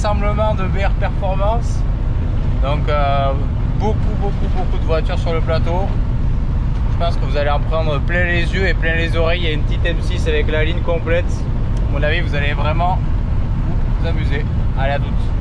rassemblement de BR Performance. Donc beaucoup de voitures sur le plateau. Je pense que vous allez en prendre plein les yeux et plein les oreilles. Il y a une petite M6 avec la ligne complète. À mon avis, vous allez vraiment vous amuser. Allez, à toutes.